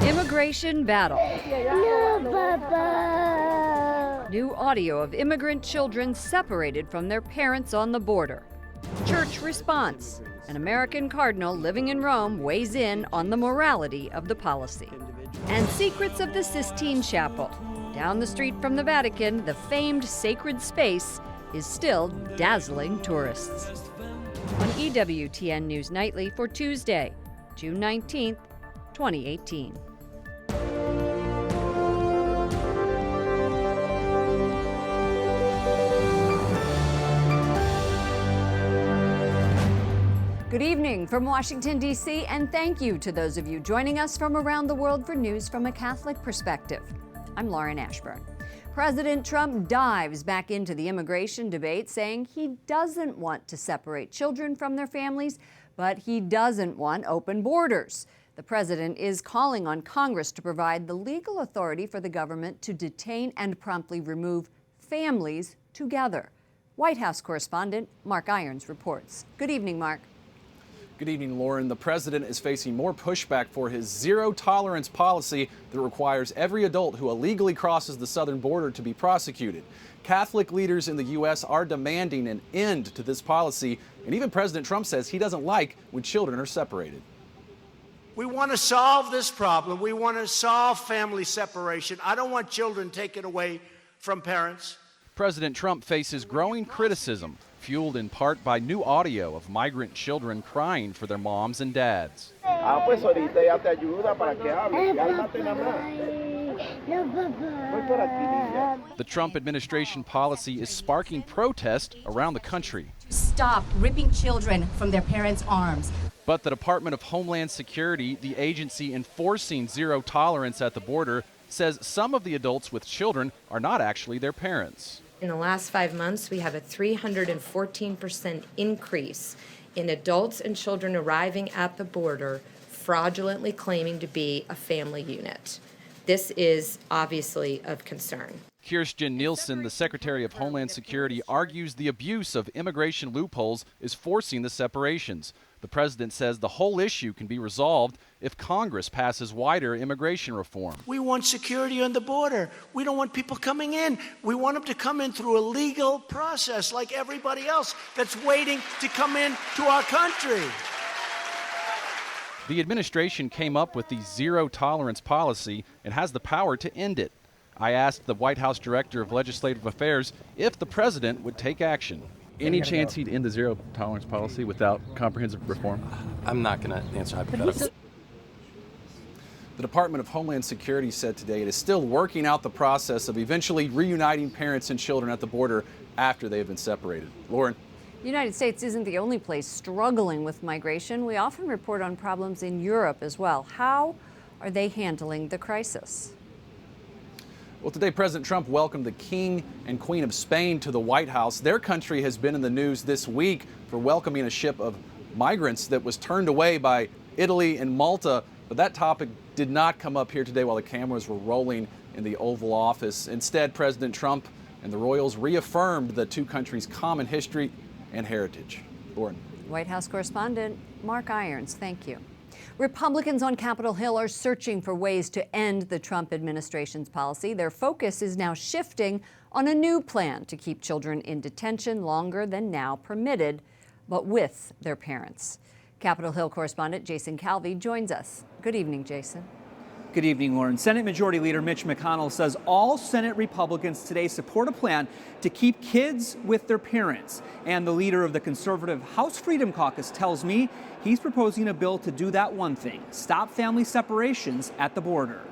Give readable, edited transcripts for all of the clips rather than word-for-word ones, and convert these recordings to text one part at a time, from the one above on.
Immigration battle. No, Papa. New audio of immigrant children separated from their parents on the border. Church response. An American cardinal living in Rome weighs in on the morality of the policy. And secrets of the Sistine Chapel. Down the street from the Vatican, the famed sacred space is still dazzling tourists. On EWTN News Nightly for Tuesday, June 19th, 2018. Good evening from Washington, D.C., and thank you to those of you joining us from around the world for news from a Catholic perspective. I'm Lauren Ashburn. President Trump dives back into the immigration debate, saying he doesn't want to separate children from their families, but he doesn't want open borders. The president is calling on Congress to provide the legal authority for the government to detain and promptly remove families together. White House correspondent Mark Irons reports. Good evening, Mark. Good evening, Lauren. The president is facing more pushback for his zero-tolerance policy that requires every adult who illegally crosses the southern border to be prosecuted. Catholic leaders in the U.S. are demanding an end to this policy, and even President Trump says he doesn't like when children are separated. We want to solve this problem. We want to solve family separation. I don't want children taken away from parents. President Trump faces growing criticism, fueled in part by new audio of migrant children crying for their moms and dads. No, Papa. The Trump administration policy is sparking protest around the country. Stop ripping children from their parents' arms. But the Department of Homeland Security, the agency enforcing zero tolerance at the border, says some of the adults with children are not actually their parents. In the last 5 months, we have a 314% increase in adults and children arriving at the border fraudulently claiming to be a family unit. This is obviously of concern. Kirstjen Nielsen, the Secretary of Homeland Security, argues the abuse of immigration loopholes is forcing the separations. The president says the whole issue can be resolved if Congress passes wider immigration reform. We want security on the border. We don't want people coming in. We want them to come in through a legal process like everybody else that's waiting to come in to our country. The administration came up with the zero-tolerance policy and has the power to end it. I asked the White House Director of Legislative Affairs if the president would take action. Any chance he'd end the zero-tolerance policy without comprehensive reform? I'm not going to answer hypotheticals. The Department of Homeland Security said today it is still working out the process of eventually reuniting parents and children at the border after they have been separated. Lauren. The United States isn't the only place struggling with migration. We often report on problems in Europe as well. How are they handling the crisis? Well, today President Trump welcomed the King and Queen of Spain to the White House. Their country has been in the news this week for welcoming a ship of migrants that was turned away by Italy and Malta. But that topic did not come up here today while the cameras were rolling in the Oval Office. Instead, President Trump and the royals reaffirmed the two countries' common history and heritage. Lauren. White House correspondent Mark Irons, thank you. Republicans on Capitol Hill are searching for ways to end the Trump administration's policy. Their focus is now shifting on a new plan to keep children in detention longer than now permitted, but with their parents. Capitol Hill correspondent Jason Calvi joins us. Good evening, Jason. Good evening, Lauren. Senate Majority Leader Mitch McConnell says all Senate Republicans today support a plan to keep kids with their parents. And the leader of the conservative House Freedom Caucus tells me he's proposing a bill to do that one thing, stop family separations at the border.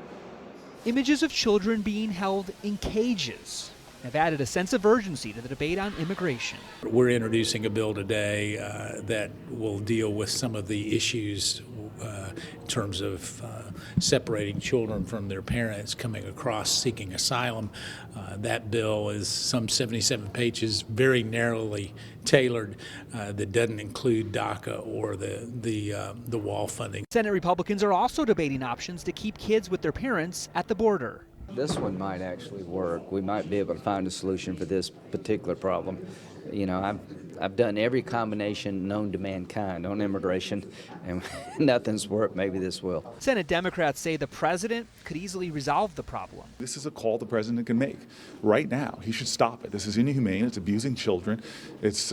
Images of children being held in cages have added a sense of urgency to the debate on immigration. We're introducing a bill today that will deal with some of the issues in terms of separating children from their parents coming across seeking asylum. That bill is some 77 pages, very narrowly tailored, that doesn't include DACA or the wall funding. Senate Republicans are also debating options to keep kids with their parents at the border. This one might actually work. We might be able to find a solution for this particular problem. You know, I've done every combination known to mankind on immigration, and nothing's worked. Maybe this will. Senate Democrats say the president could easily resolve the problem. This is a call the president can make right now. He should stop it. This is inhumane. It's abusing children. It's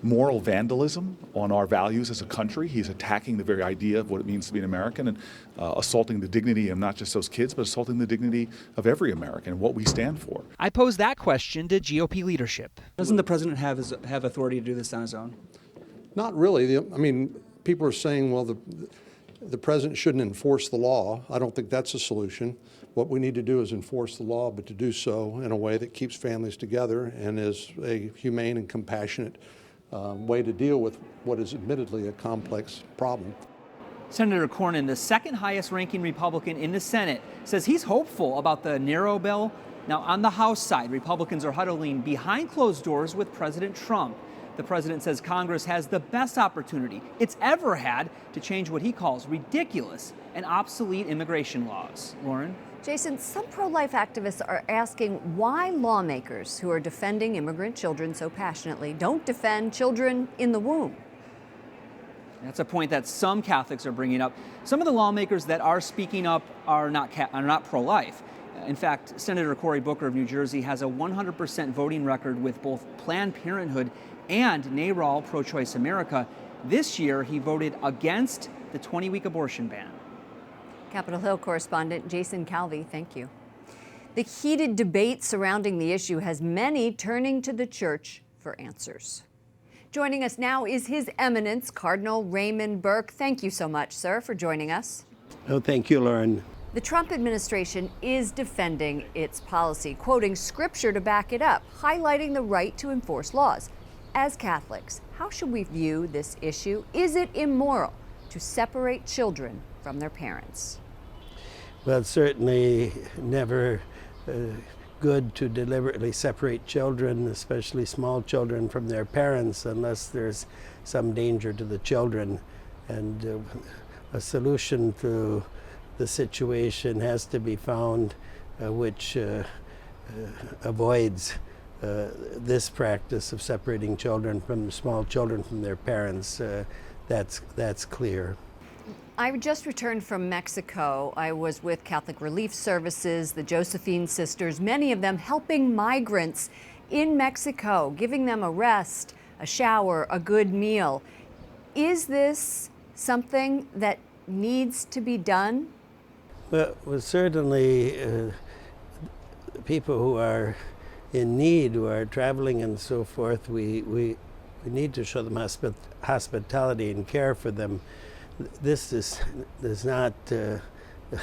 moral vandalism on our values as a country. He's attacking the very idea of what it means to be an American and assaulting the dignity of not just those kids, but assaulting the dignity of every American and what we stand for. I posed that question to GOP leadership. Doesn't the president have authority to do this on his own? Not really. I mean, people are saying, well, the president shouldn't enforce the law. I don't think that's a solution. What we need to do is enforce the law, but to do so in a way that keeps families together and is a humane and compassionate way to deal with what is admittedly a complex problem. Senator Cornyn, the second highest ranking Republican in the Senate, says he's hopeful about the narrow bill. Now, on the House side, Republicans are huddling behind closed doors with President Trump. The president says Congress has the best opportunity it's ever had to change what he calls ridiculous and obsolete immigration laws. Lauren? Jason, some pro-life activists are asking why lawmakers who are defending immigrant children so passionately don't defend children in the womb. That's a point that some Catholics are bringing up. Some of the lawmakers that are speaking up are not pro-life. In fact, Senator Cory Booker of New Jersey has a 100% voting record with both Planned Parenthood and NARAL Pro-Choice America. This year, he voted against the 20-week abortion ban. Capitol Hill correspondent Jason Calvi, thank you. The heated debate surrounding the issue has many turning to the church for answers. Joining us now is His Eminence, Cardinal Raymond Burke. Thank you so much, sir, for joining us. Oh, thank you, Lauren. The Trump administration is defending its policy, quoting scripture to back it up, highlighting the right to enforce laws. As Catholics, how should we view this issue? Is it immoral to separate children from their parents? Well, it's certainly never good to deliberately separate children, especially small children, from their parents unless there's some danger to the children. And a solution to the situation has to be found which avoids this practice of separating small children from their parents. That's clear. I just returned from Mexico. I was with Catholic Relief Services, the Josephine Sisters, many of them helping migrants in Mexico, giving them a rest, a shower, a good meal. Is this something that needs to be done? Well, certainly people who are in need, who are traveling and so forth, we need to show them hospitality and care for them. This does not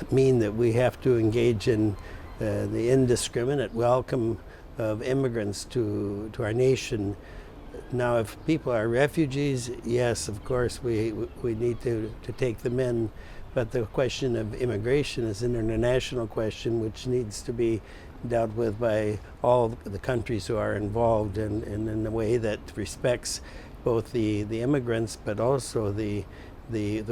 mean that we have to engage in the indiscriminate welcome of immigrants to our nation. Now, if people are refugees, yes, of course, we need to take them in. But the question of immigration is an international question which needs to be dealt with by all the countries who are involved and in a way that respects both the immigrants but also the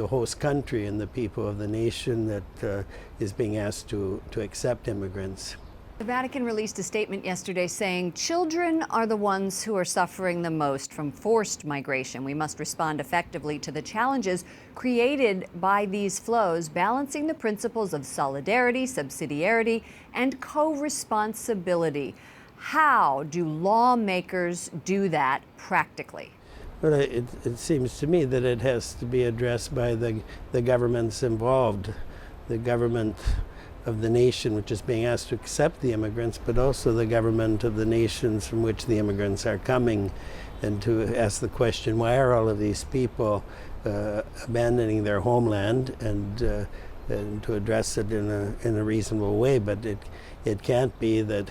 host country and the people of the nation that is being asked to accept immigrants. The Vatican released a statement yesterday saying children are the ones who are suffering the most from forced migration. We must respond effectively to the challenges created by these flows, balancing the principles of solidarity, subsidiarity, and co-responsibility. How do lawmakers do that practically? Well, it seems to me that it has to be addressed by the governments involved, the government of the nation which is being asked to accept the immigrants, but also the government of the nations from which the immigrants are coming, and to ask the question, why are all of these people abandoning their homeland, and to address it in a reasonable way. But it can't be that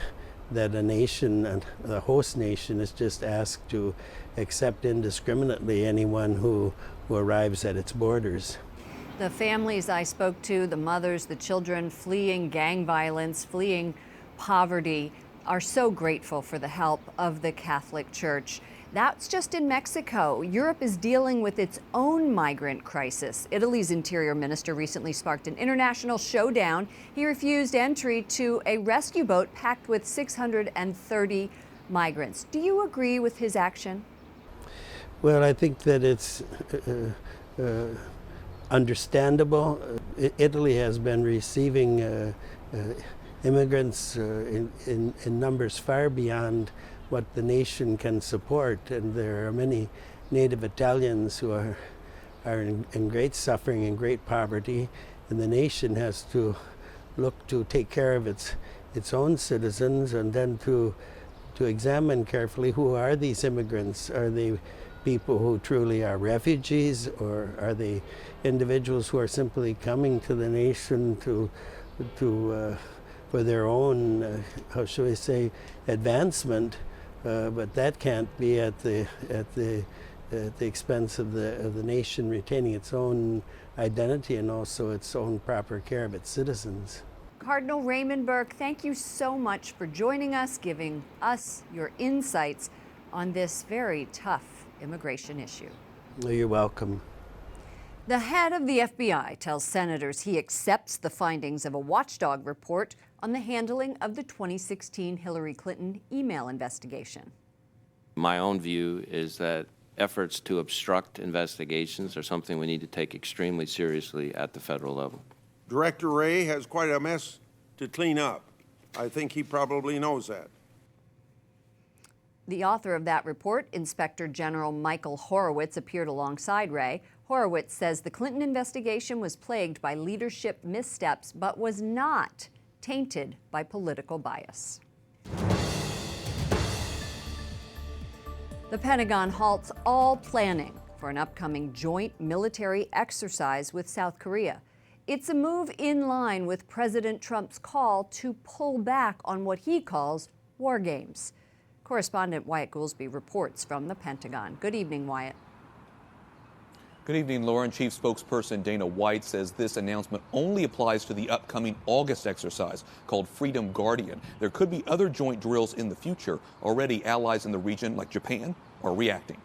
a nation, the host nation, is just asked to accept indiscriminately anyone who arrives at its borders. The families I spoke to, the mothers, the children fleeing gang violence, fleeing poverty, are so grateful for the help of the Catholic Church. That's just in Mexico. Europe is dealing with its own migrant crisis. Italy's interior minister recently sparked an international showdown. He refused entry to a rescue boat packed with 630 migrants. Do you agree with his action? Well, I think that it's understandable. Italy has been receiving immigrants in numbers far beyond what the nation can support, and there are many native Italians who are in great suffering and great poverty, and the nation has to look to take care of its own citizens, and then to examine carefully who are these immigrants. Are they people who truly are refugees, or are they individuals who are simply coming to the nation for their own, how shall we say, advancement? But that can't be at the expense of the nation retaining its own identity and also its own proper care of its citizens. Cardinal Raymond Burke, thank you so much for joining us, giving us your insights on this very tough immigration issue. Well, you're welcome. The head of the FBI tells senators he accepts the findings of a watchdog report on the handling of the 2016 Hillary Clinton email investigation. My own view is that efforts to obstruct investigations are something we need to take extremely seriously at the federal level. Director Wray has quite a mess to clean up. I think he probably knows that. The author of that report, Inspector General Michael Horowitz, appeared alongside Wray. Horowitz says the Clinton investigation was plagued by leadership missteps, but was not tainted by political bias. The Pentagon halts all planning for an upcoming joint military exercise with South Korea. It's a move in line with President Trump's call to pull back on what he calls war games. Correspondent Wyatt Goolsbee reports from the Pentagon. Good evening, Wyatt. Good evening, Lauren. Chief spokesperson Dana White says this announcement only applies to the upcoming August exercise called Freedom Guardian. There could be other joint drills in the future. Already allies in the region like Japan are reacting.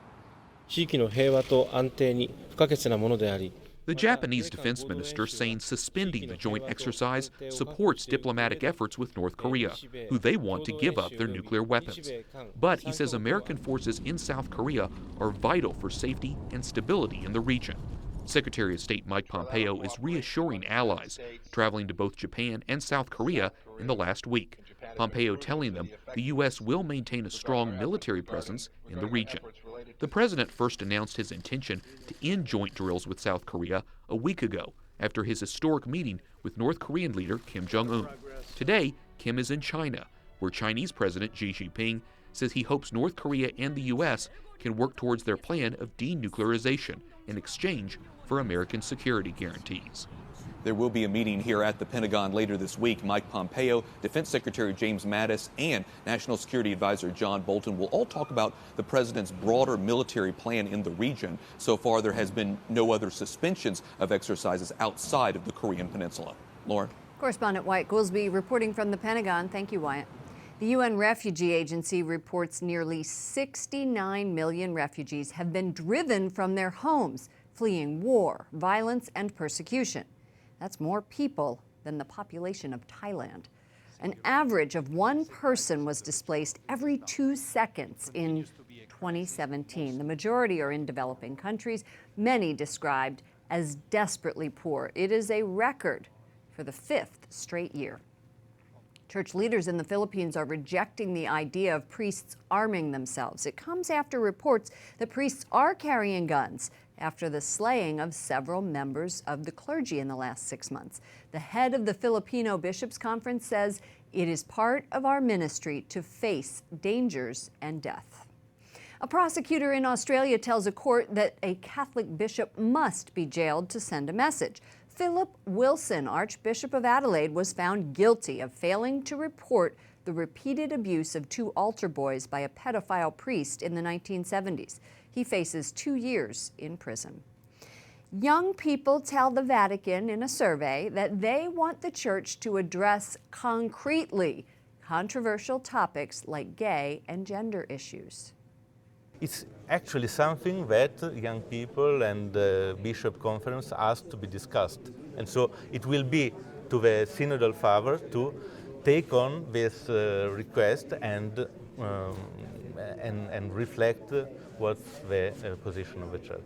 The Japanese defense minister saying suspending the joint exercise supports diplomatic efforts with North Korea, who they want to give up their nuclear weapons. But he says American forces in South Korea are vital for safety and stability in the region. Secretary of State Mike Pompeo is reassuring allies traveling to both Japan and South Korea in the last week. Pompeo telling them the U.S. will maintain a strong military presence in the region. The president first announced his intention to end joint drills with South Korea a week ago after his historic meeting with North Korean leader Kim Jong-un. Today, Kim is in China, where Chinese President Xi Jinping says he hopes North Korea and the U.S. can work towards their plan of denuclearization in exchange for American security guarantees. There will be a meeting here at the Pentagon later this week. Mike Pompeo, Defense Secretary James Mattis, and National Security Advisor John Bolton will all talk about the president's broader military plan in the region. So far, there has been no other suspensions of exercises outside of the Korean Peninsula. Lauren. Correspondent Wyatt Goolsbee reporting from the Pentagon. Thank you, Wyatt. The UN Refugee Agency reports nearly 69 million refugees have been driven from their homes, fleeing war, violence, and persecution. That's more people than the population of Thailand. An average of one person was displaced every 2 seconds in 2017. The majority are in developing countries, many described as desperately poor. It is a record for the 5th straight year. Church leaders in the Philippines are rejecting the idea of priests arming themselves. It comes after reports that priests are carrying guns after the slaying of several members of the clergy in the last 6 months. The head of the Filipino Bishops' Conference says it is part of our ministry to face dangers and death. A prosecutor in Australia tells a court that a Catholic bishop must be jailed to send a message. Philip Wilson, Archbishop of Adelaide, was found guilty of failing to report the repeated abuse of 2 altar boys by a pedophile priest in the 1970s. He faces 2 years in prison. Young people tell the Vatican in a survey that they want the church to address concretely controversial topics like gay and gender issues. It's actually something that young people and the Bishop Conference asked to be discussed. And so it will be to the Synodal Father to take on this request and reflect what's the position of the Church.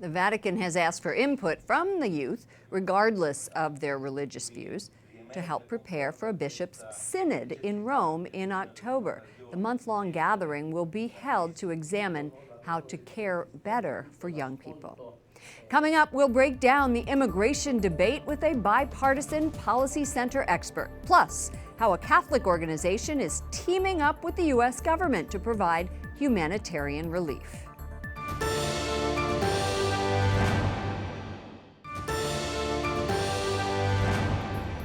The Vatican has asked for input from the youth, regardless of their religious views, to help prepare for a bishop's synod in Rome in October. The month-long gathering will be held to examine how to care better for young people. Coming up, we'll break down the immigration debate with a bipartisan policy center expert, plus how a Catholic organization is teaming up with the U.S. government to provide humanitarian relief.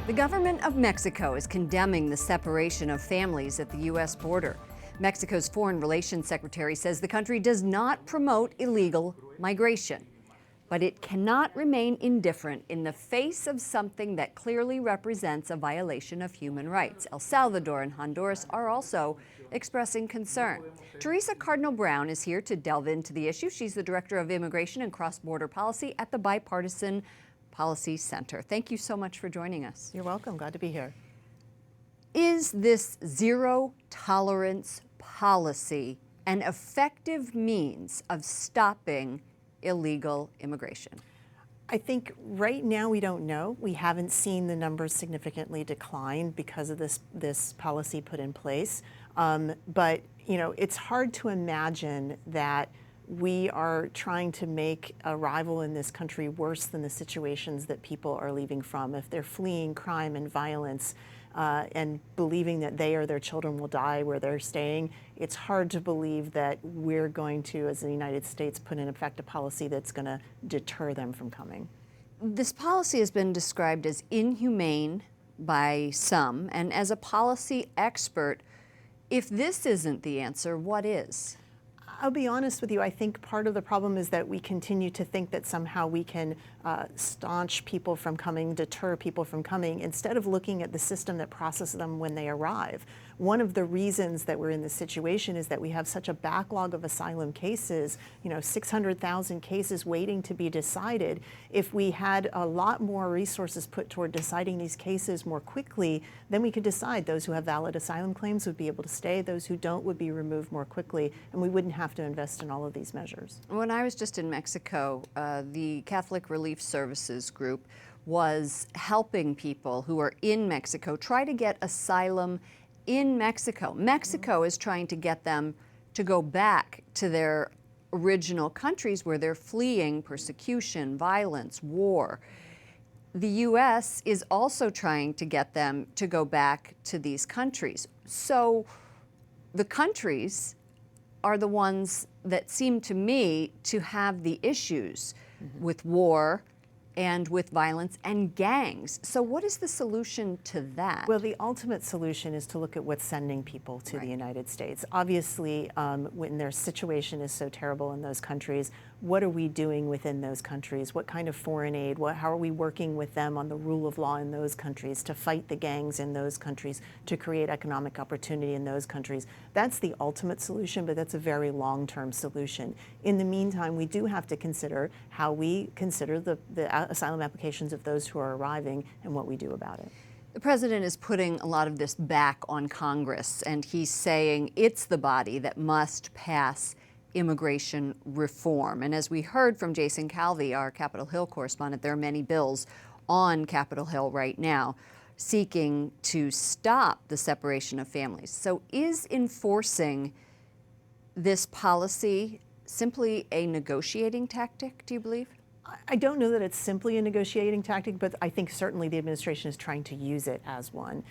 The government of Mexico is condemning the separation of families at the U.S. border. Mexico's Foreign Relations Secretary says the country does not promote illegal migration, but it cannot remain indifferent in the face of something that clearly represents a violation of human rights. El Salvador and Honduras are also expressing concern. Teresa Cardinal Brown is here to delve into the issue. She's the Director of Immigration and Cross-Border Policy at the Bipartisan Policy Center. Thank you so much for joining us. You're welcome. Glad to be here. Is this zero tolerance policy an effective means of stopping illegal immigration? I think right now we don't know. We haven't seen the numbers significantly decline because of this policy put in place. But you know, it's hard to imagine that we are trying to make arrival in this country worse than the situations that people are leaving from. If they're fleeing crime and violence and believing that they or their children will die where they're staying, it's hard to believe that we're going to, as the United States, put in effect a policy that's going to deter them from coming. This policy has been described as inhumane by some, and as a policy expert, if this isn't the answer, what is? I'll be honest with you, I think part of the problem is that we continue to think that somehow we can staunch people from coming, deter people from coming, instead of looking at the system that processes them when they arrive. One of the reasons that we're in this situation is that we have such a backlog of asylum cases, 600,000 cases waiting to be decided. If we had a lot more resources put toward deciding these cases more quickly, then we could decide those who have valid asylum claims would be able to stay, those who don't would be removed more quickly, and we wouldn't have to invest in all of these measures. When I was just in Mexico, the Catholic Relief Services group was helping people who are in Mexico try to get asylum in Mexico. Mexico is trying to get them to go back to their original countries where they're fleeing persecution, violence, war. The U.S. is also trying to get them to go back to these countries. So the countries are the ones that seem to me to have the issues with war and with violence and gangs. So what is the solution to that? Well, the ultimate solution is to look at what's sending people to the United States. Obviously, when their situation is so terrible in those countries, what are we doing within those countries? What kind of foreign aid? How are we working with them on the rule of law in those countries, to fight the gangs in those countries, to create economic opportunity in those countries? That's the ultimate solution, but that's a very long-term solution. In the meantime, we do have to consider how we consider the asylum applications of those who are arriving and what we do about it. The president is putting a lot of this back on Congress, and he's saying it's the body that must pass immigration reform. And as we heard from Jason Calvi, our Capitol Hill correspondent, there are many bills on Capitol Hill right now seeking to stop the separation of families. So is enforcing this policy simply a negotiating tactic, do you believe? I don't know that it's simply a negotiating tactic, but I think certainly the administration is trying to use it as one.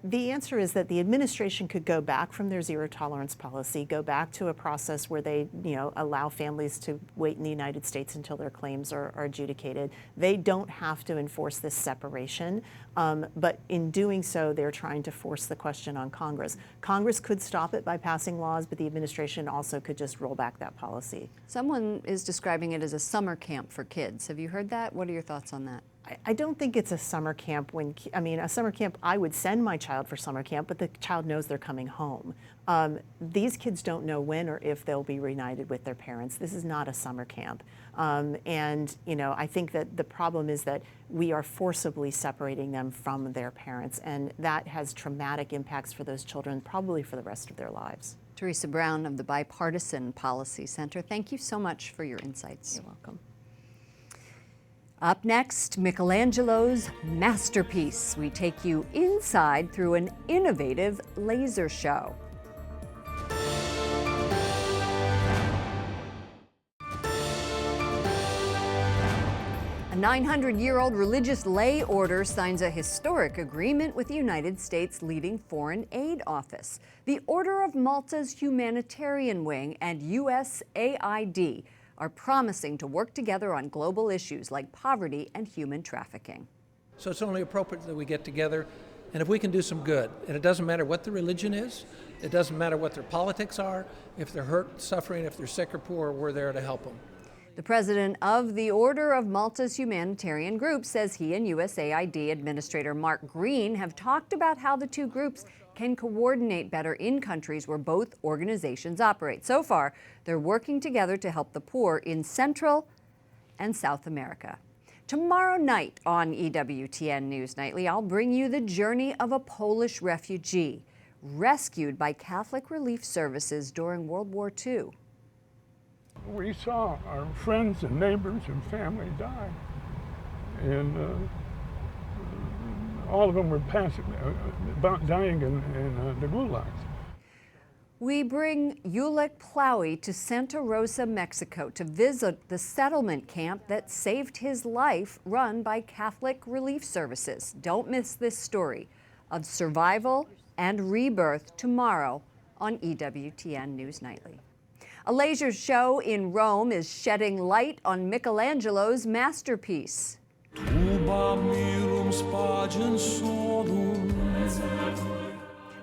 The answer is that the administration could go back from their zero tolerance policy, go back to a process where they, allow families to wait in the United States until their claims are adjudicated. They don't have to enforce this separation, but in doing so, they're trying to force the question on Congress. Congress could stop it by passing laws, but the administration also could just roll back that policy. Someone is describing it as a summer camp for kids. Have you heard that? What are your thoughts on that? I don't think it's a summer camp a summer camp, I would send my child for summer camp, but the child knows they're coming home. These kids don't know when or if they'll be reunited with their parents. This is not a summer camp. And, I think that the problem is that we are forcibly separating them from their parents, and that has traumatic impacts for those children, probably for the rest of their lives. Teresa Brown of the Bipartisan Policy Center, thank you so much for your insights. You're welcome. Up next, Michelangelo's masterpiece. We take you inside through an innovative laser show. A 900-year-old religious lay order signs a historic agreement with the United States' leading foreign aid office. The Order of Malta's humanitarian wing and USAID are promising to work together on global issues like poverty and human trafficking. So it's only appropriate that we get together, and if we can do some good, and it doesn't matter what the religion is, it doesn't matter what their politics are, if they're hurt, suffering, if they're sick or poor, we're there to help them. The president of the Order of Malta's humanitarian group says he and USAID Administrator Mark Green have talked about how the two groups can coordinate better in countries where both organizations operate. So far, they're working together to help the poor in Central and South America. Tomorrow night on EWTN News Nightly, I'll bring you the journey of a Polish refugee rescued by Catholic Relief Services during World War II. We saw our friends and neighbors and family die, and all of them were dying in the gulags. We bring Ulek Plowy to Santa Rosa, Mexico to visit the settlement camp that saved his life, run by Catholic Relief Services. Don't miss this story of survival and rebirth tomorrow on EWTN News Nightly. A laser show in Rome is shedding light on Michelangelo's masterpiece.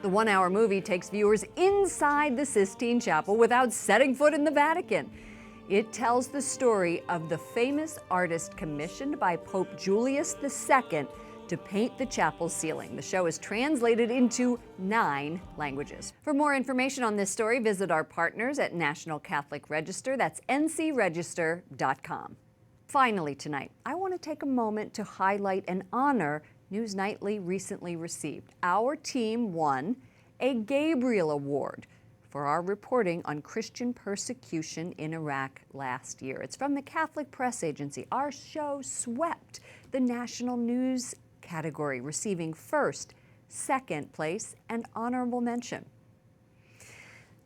The one-hour movie takes viewers inside the Sistine Chapel without setting foot in the Vatican. It tells the story of the famous artist commissioned by Pope Julius II to paint the chapel ceiling. The show is translated into 9 languages. For more information on this story, visit our partners at National Catholic Register. That's ncregister.com. Finally tonight, I want to take a moment to highlight an honor News Nightly recently received. Our team won a Gabriel Award for our reporting on Christian persecution in Iraq last year. It's from the Catholic Press Agency. Our show swept the national news category, receiving first, second place, and honorable mention.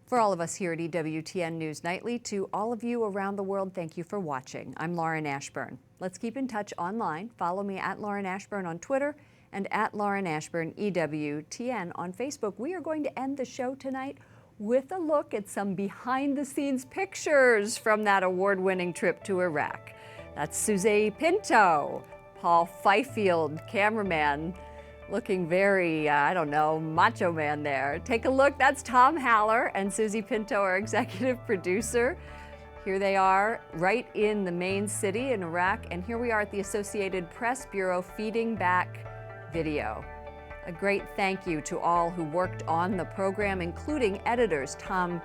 For all of us here at EWTN News Nightly, to all of you around the world, thank you for watching. I'm Lauren Ashburn. Let's keep in touch online. Follow me at Lauren Ashburn on Twitter and at Lauren Ashburn EWTN on Facebook. We are going to end the show tonight with a look at some behind-the-scenes pictures from that award-winning trip to Iraq. That's Susie Pinto, Paul Fifield, cameraman, looking very, macho man there. Take a look, that's Tom Haller and Susie Pinto, our executive producer. Here they are, right in the main city in Iraq, and here we are at the Associated Press Bureau feeding back video. A great thank you to all who worked on the program, including editors Tom,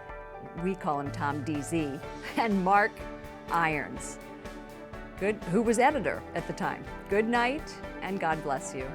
we call him Tom DZ, and Mark Irons, who was editor at the time. Good night, and God bless you.